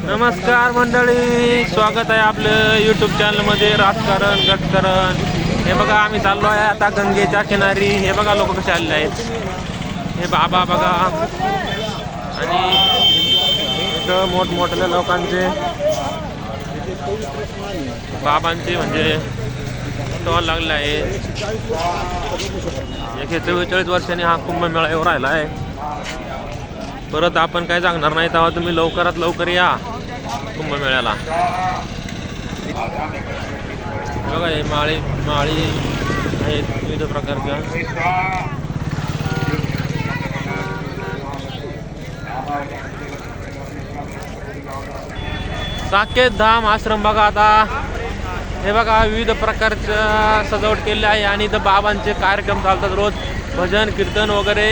नमस्कार मंडळी, स्वागत आहे आपलं यूट्यूब चॅनलमध्ये राजकारण गटकरण. हे बघा आम्ही चाललो आहे आता गंगेच्या किनारी. हे बघा लोक कसे आलेले आहेत. हे बाबा बघा आणि इथं मोठमोठ्या लोकांचे बाबांचे म्हणजे स्टॉल लागले आहे. 144 वर्षांनी हा कुंभमेळा येऊ राहिला आहे. परत आपण काय सांगणार नाही, तेव्हा तुम्ही लवकरात लवकर या कुंभमेळ्याला. बघा हे माळी आहेत विविध प्रकारच्या. साकेत धाम आश्रम बघा. आता हे बघा विविध प्रकारचं सजावट केले आहे आणि इथं बाबांचे कार्यक्रम चालतात रोज, भजन कीर्तन वगैरे.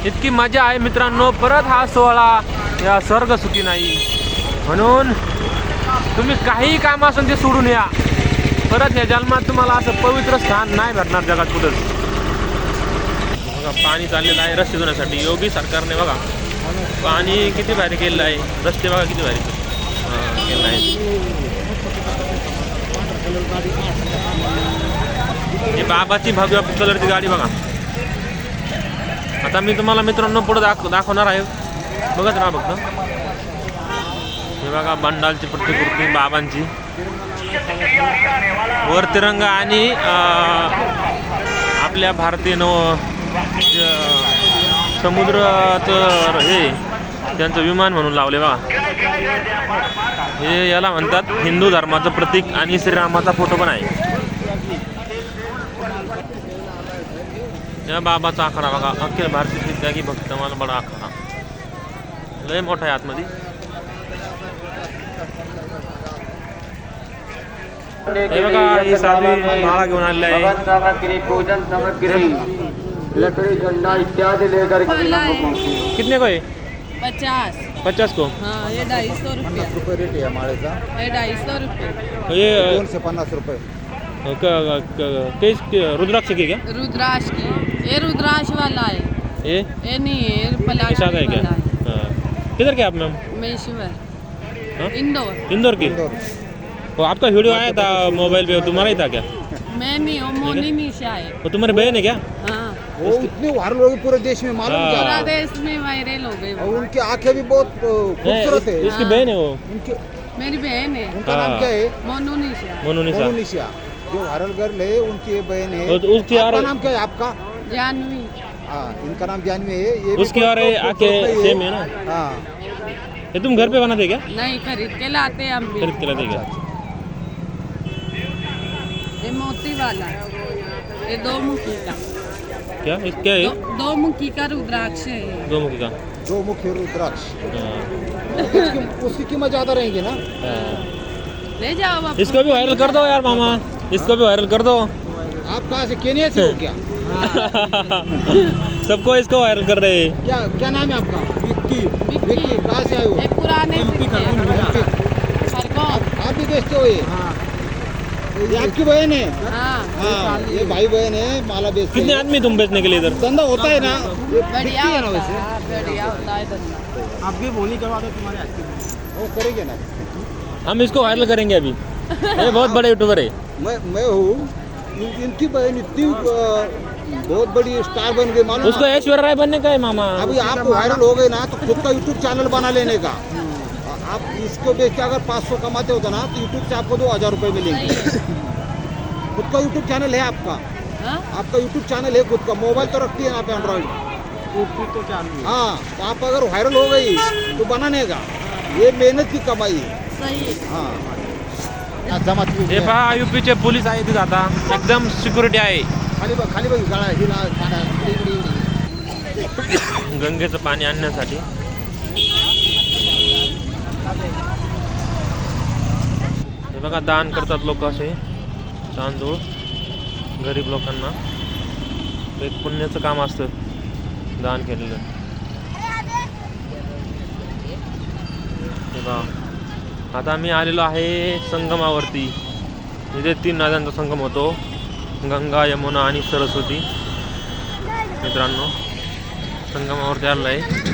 इतकी मजा आहे मित्रांनो. परत हा सोहळा या स्वर्गसुखी नाही, म्हणून तुम्ही काही काम असून ते सोडून या. परत या जन्मात तुम्हाला असं पवित्र स्थान नाही भेटणार जगात कुठंच. बघा पाणी चाललेलं आहे रस्ते धुण्यासाठी. योगी सरकारने बघा पाणी किती भारी केलेलं आहे. रस्ते बघा किती भारी केलं आहे. ही बाबाची भव्य कलरची गाडी बघा. आता मी तुम्हाला मित्रांनो पुढे दाखवणार आहे. बघत राहा फक्त. हे बघा बंडालची प्रतिकृती बाबांची. वर तिरंगा आणि आपल्या भारतीय समुद्राचं हे त्यांचं विमान म्हणून लावले बघा. हे याला म्हणतात हिंदू धर्माचं प्रतीक आणि श्रीरामाचा फोटो पण आहे. या बाबाचा आखाडा बघा. अखिल भारतीय विद्यार्थी भक्त मला बडा आखाडा लय मोठा आहे आतमध्ये. हे बघा ही साधी माळा घेऊन आलेली आहे. पूजन सामग्री लकड़ी झंडा इत्यादि लेकर कितने को है? 50 को. हाँ ये 250 रुपये रेट है हमारे का. ये 250 रुपये. ये 2 से 50 रुपये. रुद्राक्ष की क्या? रुद्राक्ष की. ये रुद्राक्ष वाला है. ये नहीं है पलाश ऐसा है क्या? किधर के आप मैम? मेश्वर इंदौर. इंदौर की. वो आपका वीडियो आया था मोबाइल पे, तुम्हारा ही था क्या? मैं नहीं हूँ, मोनी निशा है. वो तुम्हारी बहन है क्या? हाँ वो इतने वायरल हो गए पूरे देश में, मालूम क्या? पूरा देश में वायरल हो गए. और उनकी आंखें भी बहुत खूबसूरत है. इसकी बहन है वो. उनके मेरी बहन है उनका नाम क्या है? मोनू निशा. मोनू निशा. मोनू निशा. जो वायरल गर्ल है उनकी ये बहन है. उसकी आपका नाम क्या है आपका? जानवी. हाँ इनका नाम जानवी है. ये भी उसकी बहुत और आंखें खूबसूरत सेम है ना. हाँ ये तुम घर पे बनाते क्या? नहीं खरीद के लाते हम भी. खरीद के लाते क्या? ये मोती वाला है. ये 2 मुखी का. क्या क्या है? 2 मुखी का रुद्राक्ष है. 2 मुखी का. 2 मुख्य रुद्राक्ष. हाँ. उसकी कीमत ज्यादा रहेगी ना. ले जाओ आप. इसको भी वायरल कर दो यार मामा. इसको भी वायरल कर दो. आप कहाँ से? केनिया से हो क्या? सबको इसको वायरल कर रहे हैं. क्या नाम है आपका? विक्की. कहाँ से आए हो? ये पुराने आप भी बेचते हो ये? ये आपकी बहन है? हाँ हाँ ये भाई बहन है, माला बेचते कितने हैं. आदमी तुम बेचने के लिए इधर? धंधा होता है ना. ये बढ़िया बिकती है ना होता वैसे. है. बढ़िया होता है धंधा. आप भी बोली करवा दो तुम्हारे हाथ की. वो करेंगे ना. हम इसको वायरल करेंगे अभी. ये बहुत बड़े यूट्यूबर है. मैं हूँ. इनकी बहन इतनी बहुत बड़ी स्टार बन गई, मालूम. उसको ऐश्वर्या राय बनने का है मामा. अभी आप वायरल हो गए ना तो खुद का यूट्यूब चैनल बना लेने का. आप इसको बेच के अगर 500 कमाते होता ना तो यूट्यूब से आपको 2000 रुपये मिलेंगे. खुद का यूट्यूब चैनल है आपका. हाँ? आपका यूट्यूब चैनल है खुद का. मोबाइल तो रखती है ना आप एंड्रॉइड. तो चालू. हाँ तो आप अगर वायरल हो गई तो बनाने का. ये मेहनत की कमाई है. सही है. हाँ जमा. हे पहा यूपीचे पोलीस आहे तिथं आता. एकदम सिक्युरिटी आहे. खाली बघ गाळा हिला गंगेचं पाणी आणण्यासाठी. हे बघा दान करतात लोक असे तांदूळ गरीब लोकांना. एक पुण्याचं काम असतं दान केलेलं. हे बघा आता आम्ही आलेलो आहे संगमावरती. इथे 3 नद्यांचा संगम होतो, गंगा यमुना आणि सरस्वती. मित्रांनो संगमावरती आलेलो आहे.